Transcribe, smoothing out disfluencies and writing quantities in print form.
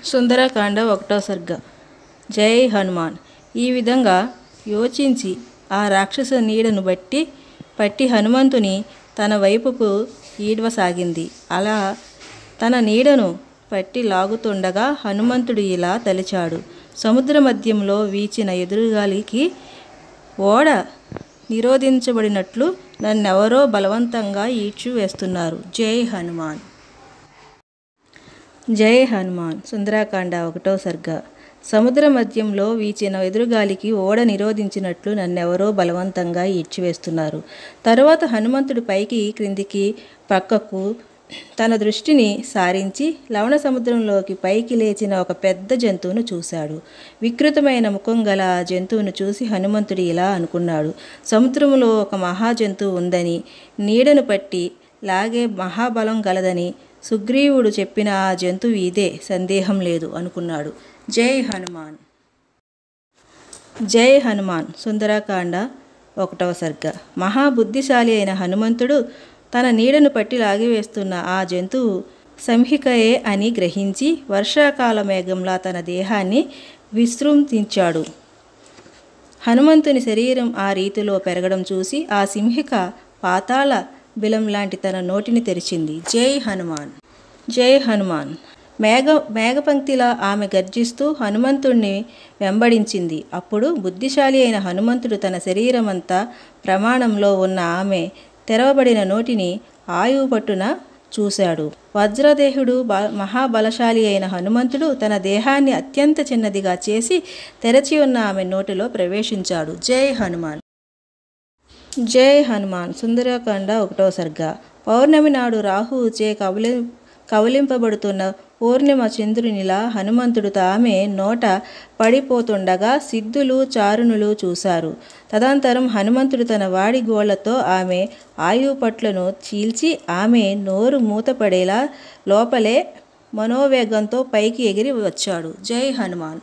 సుందరకాండ 1వ సర్గ. జై హనుమాన్. ఈ విధంగా యోచించి ఆ రాక్షస నీడను పట్టి హనుమంతుని తన వైపుకు ఈడ్వసాగింది. అలా తన నీడను పట్టి లాగుతుండగా హనుమంతుడు ఇలా తలిచాడు. సముద్ర మధ్యంలో వీచిన ఎదురుగాలికి ఓడ నిరోధించబడినట్లు నన్నెవరో బలవంతంగా ఈడ్చివేస్తున్నారు. జై హనుమాన్. జై హనుమాన్. సుందరకాండ 1వ సర్గ. సముద్ర మధ్యంలో వీచిన ఎదురుగాలికి ఓడ నిరోధించినట్లు నన్నెవరో బలవంతంగా ఈడ్చివేస్తున్నారు. తరువాత హనుమంతుడు పైకి క్రిందికి పక్కకు తన దృష్టిని సారించి లవణ సముద్రంలోకి పైకి లేచిన ఒక పెద్ద జంతువును చూశాడు. వికృతమైన ముఖం గల ఆ జంతువును చూసి హనుమంతుడు ఇలా అనుకున్నాడు: సముద్రంలో ఒక మహాజంతువు ఉందని, నీడను పట్టి లాగే మహాబలం గలదని సుగ్రీవుడు చెప్పిన ఆ జంతువు ఇదే, సందేహం లేదు అనుకున్నాడు. జై హనుమాన్. జై హనుమాన్. సుందరకాండ 1వ సర్గ. మహాబుద్ధిశాలి అయిన హనుమంతుడు తన నీడను పట్టి లాగివేస్తున్న ఆ జంతువు సంహికయే అని గ్రహించి వర్షాకాల మేఘంలా తన దేహాన్ని విస్తృంభించాడు. హనుమంతుని శరీరం ఆ రీతిలో పెరగడం చూసి ఆ సింహిక పాతాళ బిలం లాంటి తన నోటిని తెరిచింది. జై హనుమాన్. జై హనుమాన్. మేఘపంక్తిలా ఆమె గర్జిస్తూ హనుమంతుణ్ణి వెంబడించింది. అప్పుడు బుద్ధిశాలి అయిన హనుమంతుడు తన శరీరమంతా ప్రమాణంలో ఉన్న ఆమె తెరవబడిన నోటిని ఆయువు పట్టున చూశాడు. వజ్రదేహుడు మహాబలశాలి అయిన హనుమంతుడు తన దేహాన్ని అత్యంత చిన్నదిగా చేసి తెరచి ఉన్న ఆమె నోటిలో ప్రవేశించాడు. జై హనుమాన్. జై హనుమాన్. సుందరకాండ 1వ సర్గ. పౌర్ణమి నాడు రాహువుచే కవలింపబడుతున్న పూర్ణిమ చంద్రునిలా హనుమంతుడు ఆమె నోట పడిపోతుండగా సిద్ధులు చారుణులు చూశారు. తదనంతరం హనుమంతుడు తన వాడి గోళ్లతో ఆమె ఆయువు పట్లను చీల్చి ఆమె నోరు మూతపడేలా లోపలే మనోవేగంతో పైకి ఎగిరి వచ్చాడు. జై హనుమాన్.